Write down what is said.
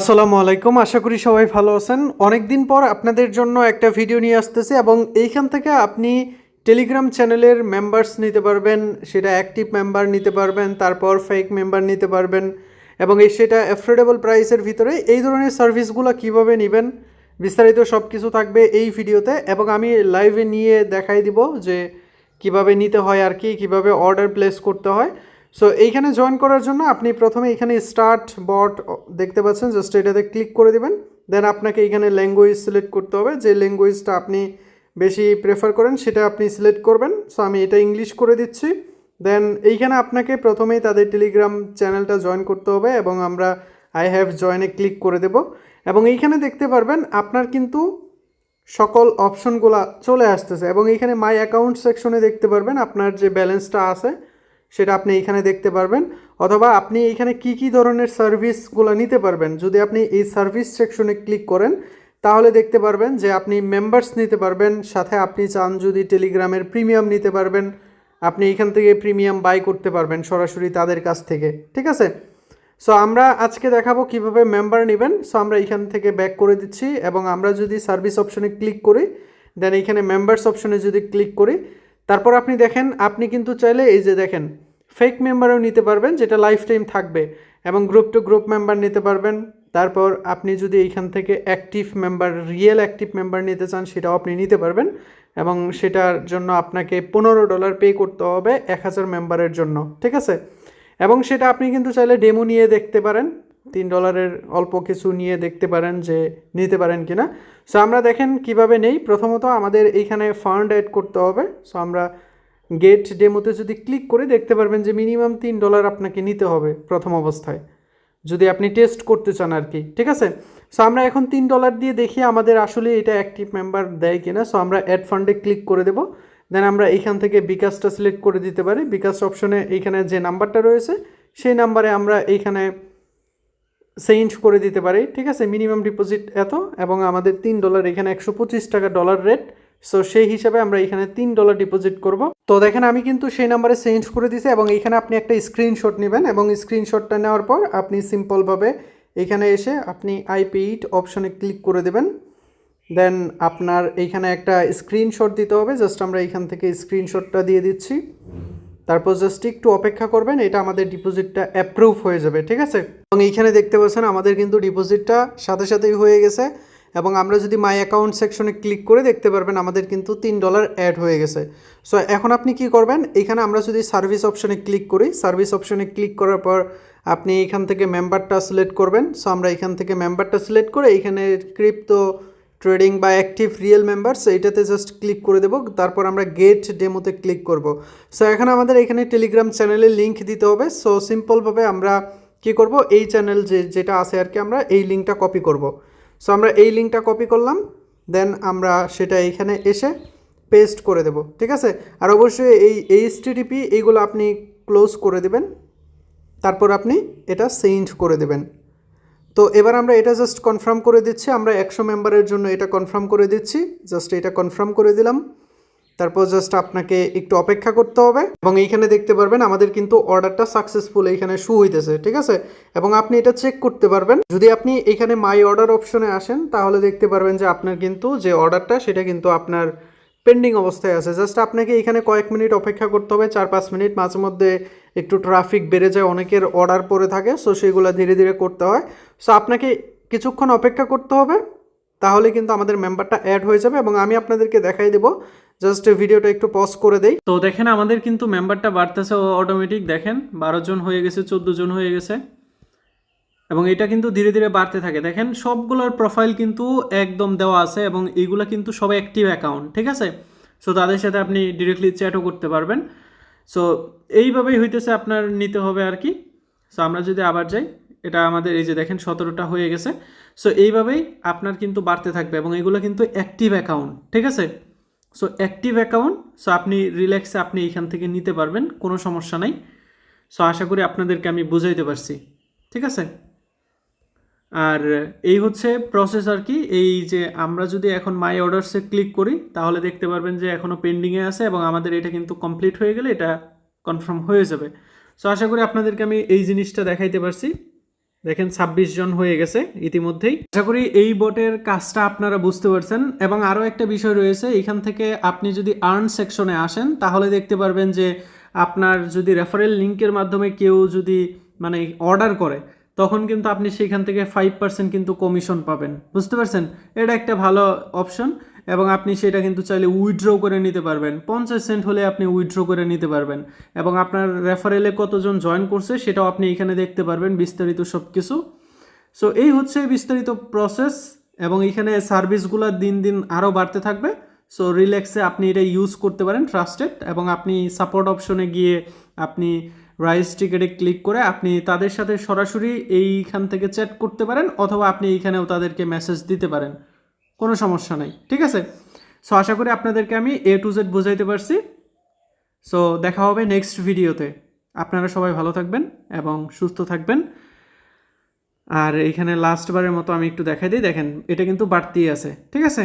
আসসালামু আলাইকুম, আশা করি সবাই ভালো আছেন। অনেক দিন পর আপনাদের জন্য একটা ভিডিও নিয়ে আসতেছি এবং এইখান থেকে আপনি টেলিগ্রাম চ্যানেলের মেম্বার্স নিতে পারবেন, সেটা অ্যাক্টিভ মেম্বার নিতে পারবেন, তারপর ফেক মেম্বার নিতে পারবেন এবং সেটা অ্যাফোর্ডেবল প্রাইসের ভিতরে। এই ধরনের সার্ভিসগুলো কিভাবে নেবেন বিস্তারিত সব কিছু থাকবে এই ভিডিওতে এবং আমি লাইভে নিয়ে দেখাই দিব যে কিভাবে নিতে হয় আর কি, কীভাবে অর্ডার প্লেস করতে হয়। সো এইখানে জয়েন করার জন্য আপনি প্রথমে এখানে স্টার্ট বট দেখতে পাচ্ছেন, জাস্ট এটাতে ক্লিক করে দেবেন। দেন আপনাকে এখানে ল্যাঙ্গুয়েজ সিলেক্ট করতে হবে, যে ল্যাঙ্গুয়েজটা আপনি বেশি প্রেফার করেন সেটা আপনি সিলেক্ট করবেন। সো আমি এটা ইংলিশ করে দিচ্ছি। দেন এইখানে আপনাকে প্রথমেই তাদের টেলিগ্রাম চ্যানেলটা জয়েন করতে হবে এবং আমরা আই হ্যাভ জয়েনে ক্লিক করে দেব এবং এইখানে দেখতে পারবেন আপনার কিন্তু সকল অপশনগুলো চলে আসতেছে এবং এইখানে মাই অ্যাকাউন্ট সেকশনে দেখতে পারবেন আপনার যে ব্যালেন্সটা আছে সেটা আপনি এইখানে দেখতে পারবেন, অথবা আপনি এইখানে কি কি ধরনের সার্ভিসগুলো নিতে পারবেন। যদি আপনি এই সার্ভিস সেকশনে ক্লিক করেন তাহলে দেখতে পারবেন যে আপনি মেম্বার্স নিতে পারবেন, সাথে আপনি চান যদি টেলিগ্রামের প্রিমিয়াম নিতে পারবেন, আপনি এইখান থেকে প্রিমিয়াম বাই করতে পারবেন সরাসরি তাদের কাছ থেকে। ঠিক আছে, সো আমরা আজকে দেখাবো কিভাবে মেম্বার নেবেন। সো আমরা এইখান থেকে ব্যাক করে দিচ্ছি এবং আমরা যদি সার্ভিস অপশনে ক্লিক করি, দেন এইখানে মেম্বার্স অপশনে যদি ক্লিক করি, তারপর আপনি দেখেন আপনি কিন্তু চাইলে এই যে দেখেন ফেক মেম্বারও নিতে পারবেন, যেটা লাইফ টাইম থাকবে, এবং গ্রুপ টু গ্রুপ মেম্বার নিতে পারবেন। তারপর আপনি যদি এইখান থেকে active member, real active member নিতে চান সেটাও আপনি নিতে পারবেন এবং সেটার জন্য আপনাকে $15 পে করতে হবে 1000 মেম্বারের জন্য। ঠিক আছে, এবং সেটা আপনি কিন্তু চাইলে ডেমো নিয়ে দেখতে পারেন, $3 অল্প কিছু নিয়ে দেখতে পারেন যে নিতে পারেন কিনা। সো আমরা দেখেন কিভাবে নেই। প্রথমত আমাদের এইখানে ফান্ড অ্যাড করতে হবে। সো আমরা গেট ডেমোতে যদি ক্লিক করে দেখতে পারবেন যে মিনিমাম $3 আপনাকে নিতে হবে প্রথম অবস্থায়, যদি আপনি টেস্ট করতে চান আর কি। ঠিক আছে, সো আমরা এখন $3 দিয়ে দেখি আমাদের আসলে এটা অ্যাক্টিভ মেম্বার দেয় কিনা। সো আমরা অ্যাড ফান্ডে ক্লিক করে দেবো। দেন আমরা এইখান থেকে বিকাশটা সিলেক্ট করে দিতে পারি। বিকাশ অপশনে এইখানে যে নাম্বারটা রয়েছে সেই নাম্বারে আমরা এইখানে সেন্ড করে দিতে পারি। ঠিক আছে, মিনিমাম ডিপোজিট এত এবং আমাদের $3, এখানে 125 টাকা ডলার রেট। সো সেই হিসাবে আমরা এখানে $3 ডিপোজিট করব। তো দেখেন আমি কিন্তু সেই নাম্বারে সেন্ড করে দিয়েছি এবং এইখানে আপনি একটা স্ক্রিনশট নেবেন এবং স্ক্রিনশটটা নেওয়ার পর আপনি সিম্পলভাবে এখানে এসে আপনি আই পে ইট অপশনে ক্লিক করে দেবেন। দেন আপনার এইখানে একটা স্ক্রিনশট দিতে হবে, জাস্ট আমরা এইখান থেকে স্ক্রিনশটটা দিয়ে দিচ্ছি। তারপর জাস্ট একটু অপেক্ষা করবেন, এটা আমাদের ডিপোজিটটা অ্যাপ্রুভ হয়ে যাবে। ঠিক আছে, এবং এইখানে দেখতে পাচ্ছেন আমাদের কিন্তু ডিপোজিটটা সাথে সাথেই হয়ে গেছে এবং আমরা যদি মাই অ্যাকাউন্ট সেকশনে ক্লিক করে দেখতে পারবেন আমাদের কিন্তু $3 অ্যাড হয়ে গেছে। সো এখন আপনি কি করবেন, এইখানে আমরা যদি সার্ভিস অপশনে ক্লিক করি, সার্ভিস অপশনে ক্লিক করার পর আপনি এইখান থেকে মেম্বারটা সিলেক্ট করবেন। সো আমরা এইখান থেকে মেম্বারটা সিলেক্ট করে এইখানে ক্রিপ্টো ট্রেডিং বা অ্যাক্টিভ রিয়েল মেম্বার্স এইটাতে জাস্ট ক্লিক করে দেবো। তারপর আমরা গেট ডেমোতে ক্লিক করব। সো এখন আমাদের এখানে টেলিগ্রাম চ্যানেলের লিঙ্ক দিতে হবে। সো সিম্পলভাবে আমরা কি করব, এই চ্যানেল যেটা আছে আর কি, আমরা এই লিঙ্কটা কপি করব। সো আমরা এই লিঙ্কটা কপি করলাম, দেন আমরা সেটা এইখানে এসে পেস্ট করে দেব। ঠিক আছে, আর অবশ্যই এই HTTP এইগুলো আপনি ক্লোজ করে দেবেন, তারপর আপনি এটা সেন্ড করে দেবেন। তো এবার আমরা এটা জাস্ট কনফার্ম করে দিচ্ছি, আমরা 100 মেম্বারের জন্য এটা কনফার্ম করে দিচ্ছি। জাস্ট এটা কনফার্ম করে দিলাম, তারপর জাস্ট আপনাকে একটু অপেক্ষা করতে হবে এবং এইখানে দেখতে পারবেন আমাদের কিন্তু অর্ডারটা সাকসেসফুল এইখানে শো হইতেছে। ঠিক আছে, এবং আপনি এটা চেক করতে পারবেন যদি আপনি এখানে মাই অর্ডার অপশনে আসেন, তাহলে দেখতে পারবেন যে আপনার কিন্তু যে অর্ডারটা সেটা কিন্তু আপনার পেন্ডিং অবস্থায় আছে। জাস্ট আপনাকে এখানে কয়েক মিনিট অপেক্ষা করতে হবে, 4-5 মিনিট। মাঝে মধ্যে একটু ট্রাফিক বেড়ে যায়, অনেকের অর্ডার পড়ে থাকে, সো সেগুলো ধীরে ধীরে করতে হয়। সো আপনাকে কিছুক্ষণ অপেক্ষা করতে হবে, তাহলে কিন্তু আমাদের মেম্বারটা অ্যাড হয়ে যাবে এবং আমি আপনাদেরকে দেখাই দেবো। জাস্ট ভিডিওটা একটু পজ করে দেই। তো দেখেন আমাদের কিন্তু মেম্বারটা বাড়তেছে অটোমেটিক। দেখেন 12 জন হয়ে গেছে, 14 জন হয়ে গেছে এবং এটা কিন্তু ধীরে ধীরে বাড়তে থাকে। দেখেন সবগুলোর প্রোফাইল কিন্তু একদম দেওয়া আছে এবং এইগুলো কিন্তু সবাই অ্যাক্টিভ অ্যাকাউন্ট। ঠিক আছে, সো তাদের সাথে আপনি ডিরেক্টলি চ্যাটও করতে পারবেন। সো এইভাবেই হইতেছে আপনার নিতে হবে আর কি। সো আমরা যদি আবার যাই, এটা আমাদের এই যে দেখেন 17টা হয়ে গেছে। সো এইভাবেই আপনার কিন্তু বাড়তে থাকবে এবং এগুলো কিন্তু অ্যাক্টিভ অ্যাকাউন্ট। ঠিক আছে, সো অ্যাক্টিভ অ্যাকাউন্ট, সো আপনি রিল্যাক্সে আপনি এইখান থেকে নিতে পারবেন, কোনো সমস্যা নাই। সো আশা করি আপনাদেরকে আমি বুঝাইতে পারছি। ঠিক আছে, আর এই হচ্ছে প্রসেস আর কি। এই যে আমরা যদি এখন মাই অর্ডারসে ক্লিক করি তাহলে দেখতে পারবেন যে এখনও পেন্ডিংয়ে আছে এবং আমাদের এটা কিন্তু কমপ্লিট হয়ে গেলে এটা কনফার্ম হয়ে যাবে। সো আশা করি আপনাদেরকে আমি এই জিনিসটা দেখাইতে পারছি। দেখেন 26 জন হয়ে গেছে ইতিমধ্যেই। আশা করি এই বটের কাজটা আপনারা বুঝতে পারছেন। এবং আরও একটা বিষয় রয়েছে, এখান থেকে আপনি যদি আর্ন সেকশনে আসেন তাহলে দেখতে পারবেন যে আপনার যদি রেফারেল লিঙ্কের মাধ্যমে কেউ যদি মানে অর্ডার করে, তখন কিন্তু আপনি সেখান থেকে 5% কিন্তু কমিশন পাবেন। বুঝতে পারছেন? এটা একটা ভালো অপশন। এবং আপনি সেটা কিন্তু চাইলে উইথড্র করে নিতে পারবেন, 50 সেন্ট হলে আপনি উইথড্র করে নিতে পারবেন। এবং আপনার রেফারেলে কতজন জয়েন করছে সেটাও আপনি এখানে দেখতে পারবেন, বিস্তারিত সব কিছু। সো এই হচ্ছে বিস্তারিত প্রসেস। এবং এখানে সার্ভিসগুলো দিন দিন আরও বাড়তে থাকবে। সো রিল্যাক্সে আপনি এটা ইউজ করতে পারেন, ট্রাস্টেড। এবং আপনি সাপোর্ট অপশনে গিয়ে আপনি রাইস টিকেটে ক্লিক করে আপনি তাদের সাথে সরাসরি এইখান থেকে চ্যাট করতে পারেন, অথবা আপনি এইখানেও তাদেরকে মেসেজ দিতে পারেন, কোনো সমস্যা নাই। ঠিক আছে? সো আশা করি আপনাদেরকে আমি A to Z বোঝাইতে পারছি। সো দেখা হবে নেক্সট ভিডিওতে। আপনারা সবাই ভালো থাকবেন এবং সুস্থ থাকবেন। আর এখানে লাস্টবারের মতো আমি একটু দেখাই দিই, দেখেন এটা কিন্তু বাড়তেই আছে। ঠিক আছে?